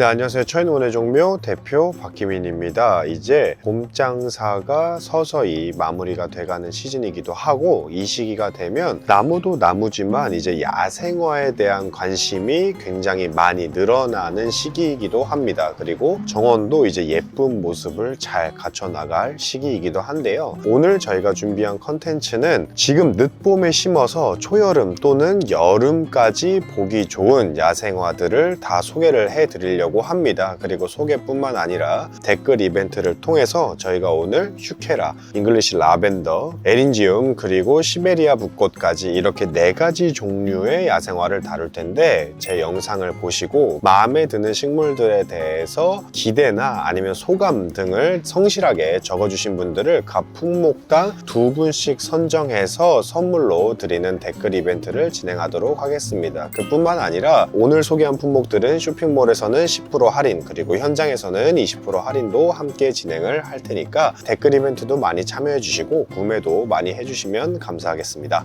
네, 안녕하세요. 천원의 종묘 대표 박희민입니다. 이제 봄장사가 서서히 마무리가 돼가는 시즌이기도 하고, 이 시기가 되면 나무도 나무지만 이제 야생화에 대한 관심이 굉장히 많이 늘어나는 시기이기도 합니다. 그리고 정원도 이제 예쁜 모습을 잘 갖춰 나갈 시기이기도 한데요. 오늘 저희가 준비한 컨텐츠는 지금 늦봄에 심어서 초여름 또는 여름까지 보기 좋은 야생화들을 다 소개를 해드리려고 합니다. 그리고 소개뿐만 아니라 댓글 이벤트를 통해서 저희가 오늘 슈케라, 잉글리시 라벤더, 에린지움, 그리고 시베리아 붓꽃까지 이렇게 4가지 종류의 야생화를 다룰 텐데, 제 영상을 보시고 마음에 드는 식물들에 대해서 기대나 아니면 소감 등을 성실하게 적어주신 분들을 각 품목당 2분씩 선정해서 선물로 드리는 댓글 이벤트를 진행하도록 하겠습니다. 그뿐만 아니라 오늘 소개한 품목들은 쇼핑몰에서는 10% 할인, 그리고 현장에서는 20% 할인도 함께 진행을 할 테니까 댓글 이벤트도 많이 참여해 주시고 구매도 많이 해주시면 감사하겠습니다.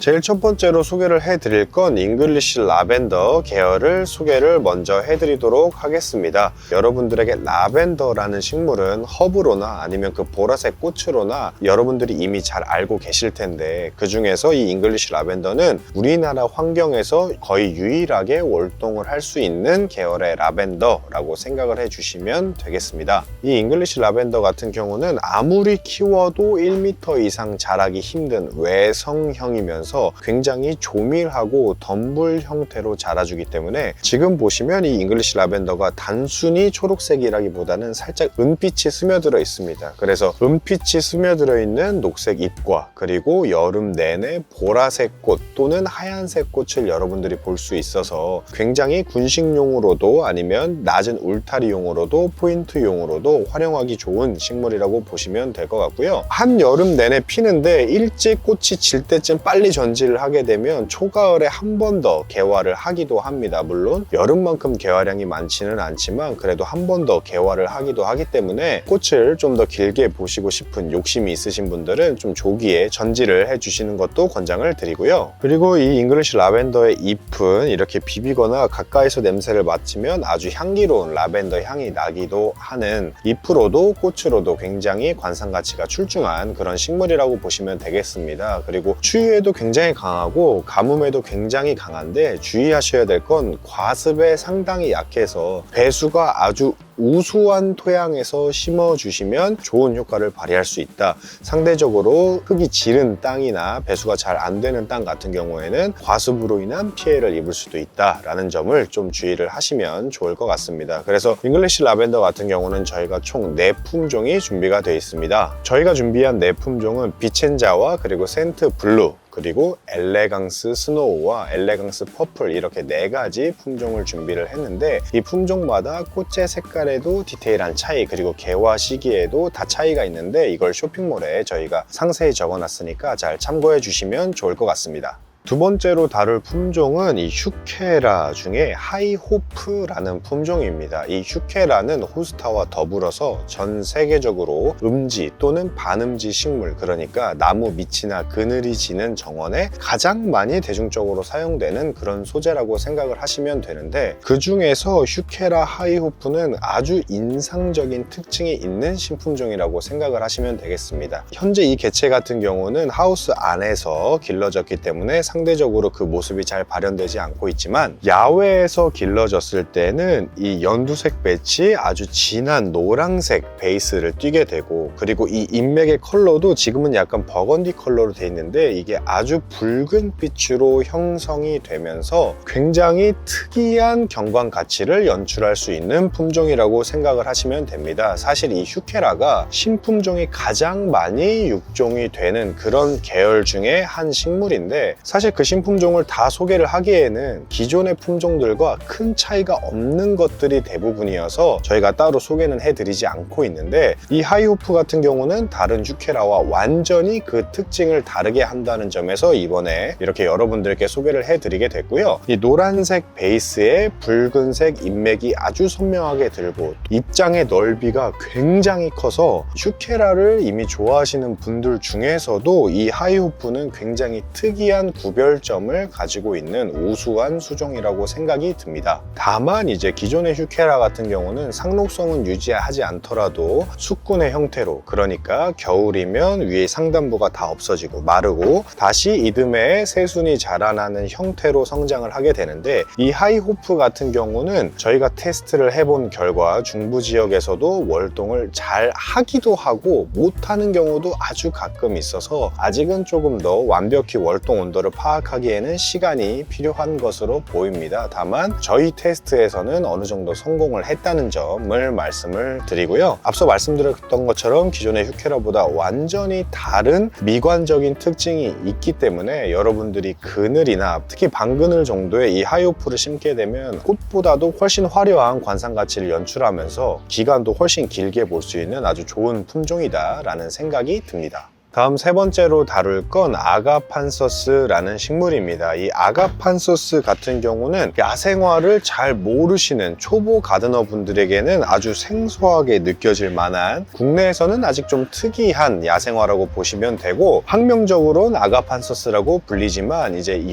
제일 첫 번째로 소개를 해드릴 건 잉글리시 라벤더 계열을 소개를 먼저 해드리도록 하겠습니다. 여러분들에게 라벤더라는 식물은 허브로나 아니면 그 보라색 꽃으로나 여러분들이 이미 잘 알고 계실 텐데, 그 중에서 이 잉글리시 라벤더는 우리나라 환경에서 거의 유일하게 월동을 할 수 있는 계열의 라벤더라고 생각을 해주시면 되겠습니다. 이 잉글리시 라벤더 같은 경우는 아무리 키워도 1m 이상 자라기 힘든 외성형이면서 굉장히 조밀하고 덤불 형태로 자라주기 때문에, 지금 보시면 이 잉글리시 라벤더가 단순히 초록색이라기보다는 살짝 은빛이 스며들어 있습니다. 그래서 은빛이 스며들어 있는 녹색 잎과 그리고 여름 내내 보라색 꽃 또는 하얀색 꽃을 여러분들이 볼 수 있어서 굉장히 군식용으로도 아니면 낮은 울타리용으로도 포인트용으로도 활용하기 좋은 식물이라고 보시면 될 것 같고요. 한여름 내내 피는데 일찍 꽃이 질 때쯤 빨리 전지를 하게 되면 초가을에 한 번 더 개화를 하기도 합니다. 물론 여름만큼 개화량이 많지는 않지만 그래도 한 번 더 개화를 하기도 하기 때문에 꽃을 좀 더 길게 보시고 싶은 욕심이 있으신 분들은 좀 조기에 전지를 해주시는 것도 권장을 드리고요. 그리고 이 잉글리시 라벤더의 잎은 이렇게 비비거나 가까이서 냄새를 맡으면 아주 향기로운 라벤더 향이 나기도 하는, 잎으로도 꽃으로도 굉장히 관상 가치가 출중한 그런 식물이라고 보시면 되겠습니다. 그리고 추위에도 굉장히 강하고 가뭄에도 굉장히 강한데, 주의하셔야 될 건 과습에 상당히 약해서 배수가 아주 우수한 토양에서 심어주시면 좋은 효과를 발휘할 수 있다. 상대적으로 흙이 지른 땅이나 배수가 잘 안 되는 땅 같은 경우에는 과습으로 인한 피해를 입을 수도 있다라는 점을 좀 주의를 하시면 좋을 것 같습니다. 그래서 잉글리시 라벤더 같은 경우는 저희가 총 4품종이 준비가 되어 있습니다. 저희가 준비한 4품종은 비첸자와 그리고 센트 블루, 그리고 엘레강스 스노우와 엘레강스 퍼플, 이렇게 4가지 품종을 준비를 했는데, 이 품종마다 꽃의 색깔에도 디테일한 차이, 그리고 개화 시기에도 다 차이가 있는데 이걸 쇼핑몰에 저희가 상세히 적어놨으니까 잘 참고해 주시면 좋을 것 같습니다. 두 번째로 다룰 품종은 이 슈케라 중에 하이호프라는 품종입니다. 이 슈케라는 호스타와 더불어서 전 세계적으로 음지 또는 반음지 식물, 그러니까 나무 밑이나 그늘이 지는 정원에 가장 많이 대중적으로 사용되는 그런 소재라고 생각을 하시면 되는데, 그 중에서 슈케라 하이호프는 아주 인상적인 특징이 있는 신품종이라고 생각을 하시면 되겠습니다. 현재 이 개체 같은 경우는 하우스 안에서 길러졌기 때문에 상대적으로 그 모습이 잘 발현되지 않고 있지만, 야외에서 길러졌을 때는 이 연두색 빛이 아주 진한 노란색 베이스를 띠게 되고, 그리고 이 잎맥의 컬러도 지금은 약간 버건디 컬러로 되어 있는데 이게 아주 붉은 빛으로 형성이 되면서 굉장히 특이한 경관 가치를 연출할 수 있는 품종이라고 생각을 하시면 됩니다. 사실 이 슈케라가 신품종이 가장 많이 육종이 되는 그런 계열 중에 한 식물인데, 사실 그 신품종을 다 소개를 하기에는 기존의 품종들과 큰 차이가 없는 것들이 대부분이어서 저희가 따로 소개는 해드리지 않고 있는데, 이 하이호프 같은 경우는 다른 슈케라와 완전히 그 특징을 다르게 한다는 점에서 이번에 이렇게 여러분들께 소개를 해드리게 됐고요. 이 노란색 베이스에 붉은색 잎맥이 아주 선명하게 들고 입장의 넓이가 굉장히 커서 슈케라를 이미 좋아하시는 분들 중에서도 이 하이호프는 굉장히 특이한 구별 구별점을 가지고 있는 우수한 수종이라고 생각이 듭니다. 다만 이제 기존의 휴케라 같은 경우는 상록성은 유지하지 않더라도 숙군의 형태로, 그러니까 겨울이면 위에 상단부가 다 없어지고 마르고 다시 이듬해 새순이 자라나는 형태로 성장을 하게 되는데, 이 하이호프 같은 경우는 저희가 테스트를 해본 결과 중부 지역에서도 월동을 잘 하기도 하고 못하는 경우도 아주 가끔 있어서 아직은 조금 더 완벽히 월동 온도를 파악하기에는 시간이 필요한 것으로 보입니다. 다만 저희 테스트에서는 어느 정도 성공을 했다는 점을 말씀을 드리고요. 앞서 말씀드렸던 것처럼 기존의 휴케라보다 완전히 다른 미관적인 특징이 있기 때문에 여러분들이 그늘이나 특히 반그늘 정도의 이 하이호프를 심게 되면 꽃보다도 훨씬 화려한 관상 가치를 연출하면서 기간도 훨씬 길게 볼 수 있는 아주 좋은 품종이다 라는 생각이 듭니다. 다음 세 번째로 다룰 건 아가판서스라는 식물입니다. 이 아가판서스 같은 경우는 야생화를 잘 모르시는 초보 가드너 분들에게는 아주 생소하게 느껴질 만한, 국내에서는 아직 좀 특이한 야생화라고 보시면 되고, 학명적으로는 아가판서스라고 불리지만 이제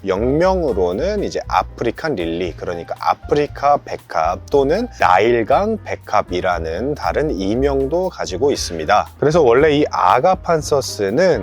영명으로는 이제 아프리칸 릴리, 그러니까 아프리카 백합 또는 나일강 백합이라는 다른 이명도 가지고 있습니다. 그래서 원래 이 아가판서스는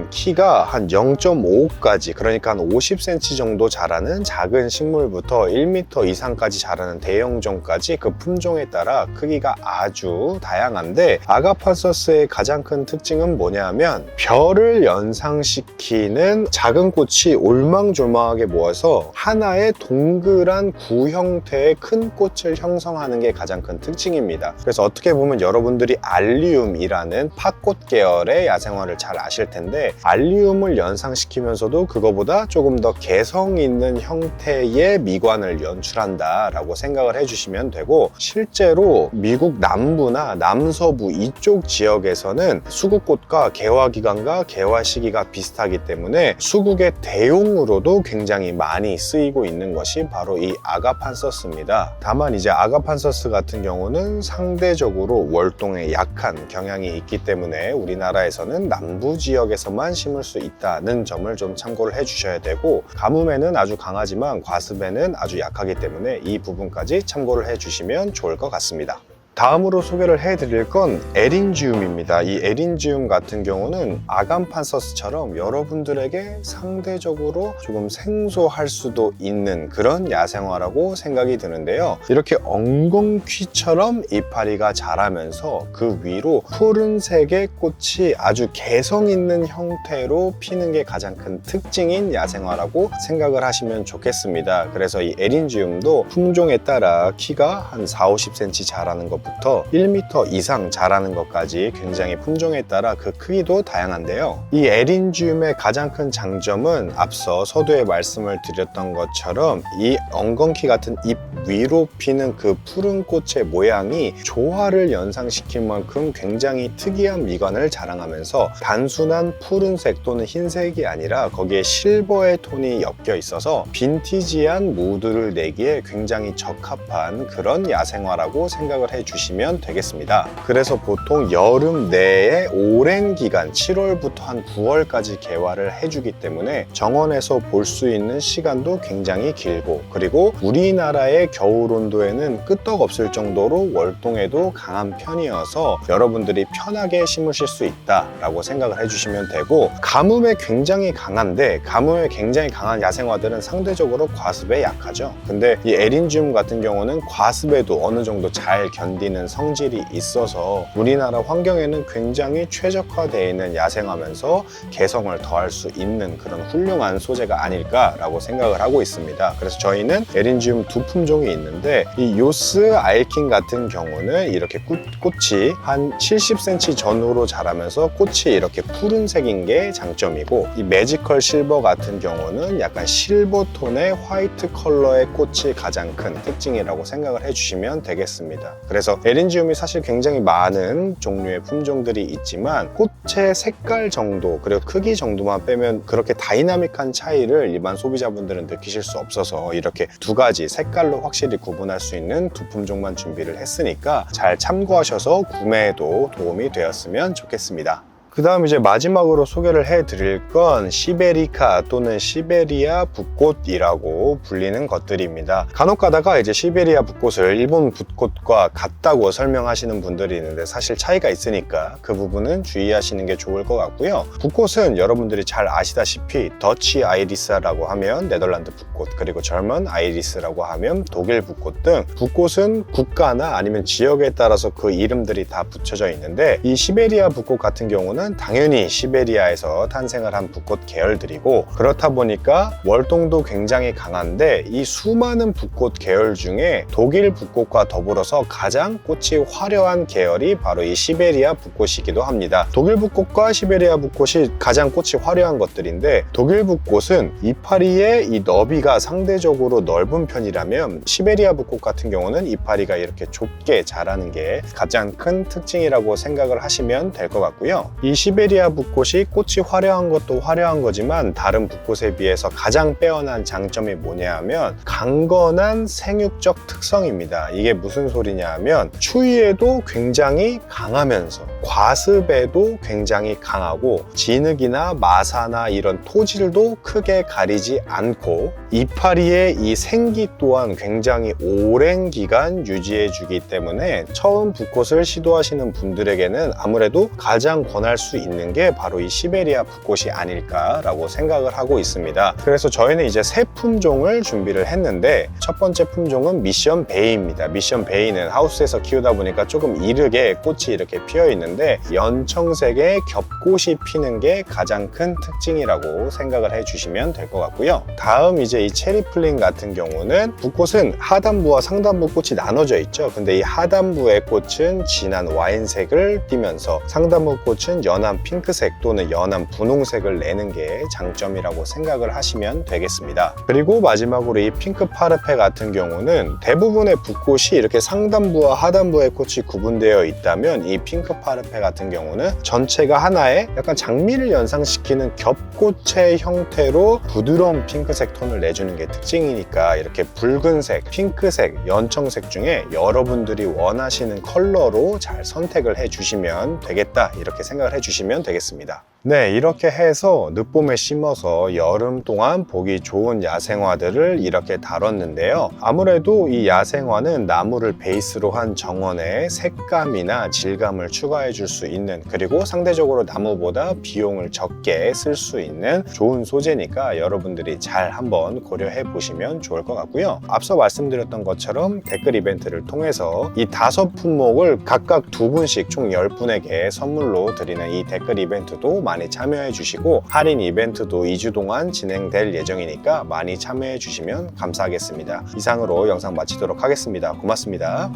키가 한 0.5까지, 그러니까 한 50cm 정도 자라는 작은 식물부터 1m 이상까지 자라는 대형종까지 그 품종에 따라 크기가 아주 다양한데, 아가판서스의 가장 큰 특징은 뭐냐면 별을 연상시키는 작은 꽃이 올망졸망하게 모여서 하나의 동그란 구 형태의 큰 꽃을 형성하는 게 가장 큰 특징입니다. 그래서 어떻게 보면 여러분들이 알리움이라는 팥꽃 계열의 야생화를 잘 아실 텐데, 알리움을 연상시키면서도 그거보다 조금 더 개성 있는 형태의 미관을 연출한다 라고 생각을 해주시면 되고, 실제로 미국 남부나 남서부 이쪽 지역에서는 수국꽃과 개화 기간과 개화 시기가 비슷하기 때문에 수국의 대용으로도 굉장히 많이 쓰이고 있는 것이 바로 이 아가판서스입니다. 다만 이제 아가판서스 같은 경우는 상대적으로 월동에 약한 경향이 있기 때문에 우리나라에서는 남부 지역에서만 심을 수 있다는 점을 좀 참고를 해주셔야 되고, 가뭄에는 아주 강하지만 과습에는 아주 약하기 때문에 이 부분까지 참고를 해주시면 좋을 것 같습니다. 다음으로 소개를 해드릴 건 에린지움입니다. 이 에린지움 같은 경우는 아가판서스처럼 여러분들에게 상대적으로 조금 생소할 수도 있는 그런 야생화라고 생각이 드는데요. 이렇게 엉겅퀴처럼 이파리가 자라면서 그 위로 푸른색의 꽃이 아주 개성 있는 형태로 피는 게 가장 큰 특징인 야생화라고 생각을 하시면 좋겠습니다. 그래서 이 에린지움도 품종에 따라 키가 한 40-50cm 자라는 것 부터 1m 이상 자라는 것까지 굉장히 품종에 따라 그 크기도 다양한데요. 이 에린지움의 가장 큰 장점은 앞서 서두에 말씀을 드렸던 것처럼 이 엉겅퀴 같은 잎 위로 피는 그 푸른 꽃의 모양이 조화를 연상시킬 만큼 굉장히 특이한 미관을 자랑하면서 단순한 푸른색 또는 흰색이 아니라 거기에 실버의 톤이 엮여 있어서 빈티지한 무드를 내기에 굉장히 적합한 그런 야생화라고 생각을 해주시면 되겠습니다. 그래서 보통 여름 내에 오랜 기간 7월부터 한 9월까지 개화를 해주기 때문에 정원에서 볼 수 있는 시간도 굉장히 길고, 그리고 우리나라의 겨울 온도에는 끄떡없을 정도로 월동에도 강한 편이어서 여러분들이 편하게 심으실 수 있다라고 생각을 해주시면 되고, 가뭄에 굉장히 강한데, 가뭄에 굉장히 강한 야생화들은 상대적으로 과습에 약하죠. 근데 이 에린지움 같은 경우는 과습에도 어느 정도 잘 견디는 성질이 있어서 우리나라 환경에는 굉장히 최적화되어 있는 야생화면서 개성을 더할 수 있는 그런 훌륭한 소재가 아닐까라고 생각을 하고 있습니다. 그래서 저희는 에린지움 두 품종이 있는데, 이 요스 아일킨 같은 경우는 이렇게 꽃이 한 70cm 전후로 자라면서 꽃이 이렇게 푸른색인 게 장점이고, 이 매지컬 실버 같은 경우는 약간 실버 톤의 화이트 컬러의 꽃이 가장 큰 특징이라고 생각을 해주시면 되겠습니다. 그래서 에린지움이 사실 굉장히 많은 종류의 품종들이 있지만 꽃의 색깔 정도 그리고 크기 정도만 빼면 그렇게 다이나믹한 차이를 일반 소비자분들은 느끼실 수 없어서 이렇게 두 가지 색깔로 확실히 구분할 수 있는 두 품종만 준비를 했으니까 잘 참고하셔서 구매에도 도움이 되었으면 좋겠습니다. 그 다음 이제 마지막으로 소개를 해드릴 건 시베리카 또는 시베리아 붓꽃이라고 불리는 것들입니다. 간혹 가다가 이제 시베리아 붓꽃을 일본 붓꽃과 같다고 설명하시는 분들이 있는데 사실 차이가 있으니까 그 부분은 주의하시는 게 좋을 것 같고요. 붓꽃은 여러분들이 잘 아시다시피 더치 아이리스라고 하면 네덜란드 붓꽃, 그리고 젊은 아이리스라고 하면 독일 붓꽃 등 붓꽃은 국가나 아니면 지역에 따라서 그 이름들이 다 붙여져 있는데, 이 시베리아 붓꽃 같은 경우는 당연히 시베리아에서 탄생을 한 붓꽃 계열들이고, 그렇다 보니까 월동도 굉장히 강한데 이 수많은 붓꽃 계열 중에 독일 붓꽃과 더불어서 가장 꽃이 화려한 계열이 바로 이 시베리아 붓꽃이기도 합니다. 독일 붓꽃과 시베리아 붓꽃이 가장 꽃이 화려한 것들인데, 독일 붓꽃은 이파리의 이 너비가 상대적으로 넓은 편이라면 시베리아 붓꽃 같은 경우는 이파리가 이렇게 좁게 자라는 게 가장 큰 특징이라고 생각을 하시면 될 것 같고요. 이 시베리아 붓꽃이 꽃이 화려한 것도 화려한 거지만 다른 붓꽃에 비해서 가장 빼어난 장점이 뭐냐 하면 강건한 생육적 특성입니다. 이게 무슨 소리냐 하면 추위에도 굉장히 강하면서 과습에도 굉장히 강하고 진흙이나 마사나 이런 토질도 크게 가리지 않고 이파리의 이 생기 또한 굉장히 오랜 기간 유지해 주기 때문에 처음 붓꽃을 시도하시는 분들에게는 아무래도 가장 권할 수 있는 게 바로 이 시베리아 붓꽃이 아닐까라고 생각을 하고 있습니다. 그래서 저희는 이제 세 품종을 준비를 했는데, 첫 번째 품종은 미션 베이입니다. 미션 베이는 하우스에서 키우다 보니까 조금 이르게 꽃이 이렇게 피어 있는데 연청색의 겹꽃이 피는 게 가장 큰 특징이라고 생각을 해주시면 될 것 같고요. 다음 이제 이 체리플린 같은 경우는 붓꽃은 하단부와 상단부 꽃이 나눠져 있죠. 근데 이 하단부의 꽃은 진한 와인색을 띠면서 상단부 꽃은 연한 핑크색 또는 연한 분홍색을 내는 게 장점이라고 생각을 하시면 되겠습니다. 그리고 마지막으로 이 핑크 파르페 같은 경우는 대부분의 붓꽃이 이렇게 상단부와 하단부의 꽃이 구분되어 있다면, 이 핑크 파르페 같은 경우는 전체가 하나의 약간 장미를 연상시키는 겹꽃의 형태로 부드러운 핑크색 톤을 내주는 게 특징이니까 이렇게 붉은색, 핑크색, 연청색 중에 여러분들이 원하시는 컬러로 잘 선택을 해주시면 되겠다, 이렇게 생각을 해주시면 되겠습니다. 네, 이렇게 해서 늦봄에 심어서 여름 동안 보기 좋은 야생화들을 이렇게 다뤘는데요. 아무래도 이 야생화는 나무를 베이스로 한 정원에 색감이나 질감을 추가해 줄 수 있는, 그리고 상대적으로 나무보다 비용을 적게 쓸 수 있는 좋은 소재니까 여러분들이 잘 한번 고려해 보시면 좋을 것 같고요. 앞서 말씀드렸던 것처럼 댓글 이벤트를 통해서 이 5품목을 각각 2분씩 총 10분에게 선물로 드리는 이 댓글 이벤트도 많이 참여해 주시고, 할인 이벤트도 2주 동안 진행될 예정이니까 많이 참여해 주시면 감사하겠습니다. 이상으로 영상 마치도록 하겠습니다. 고맙습니다.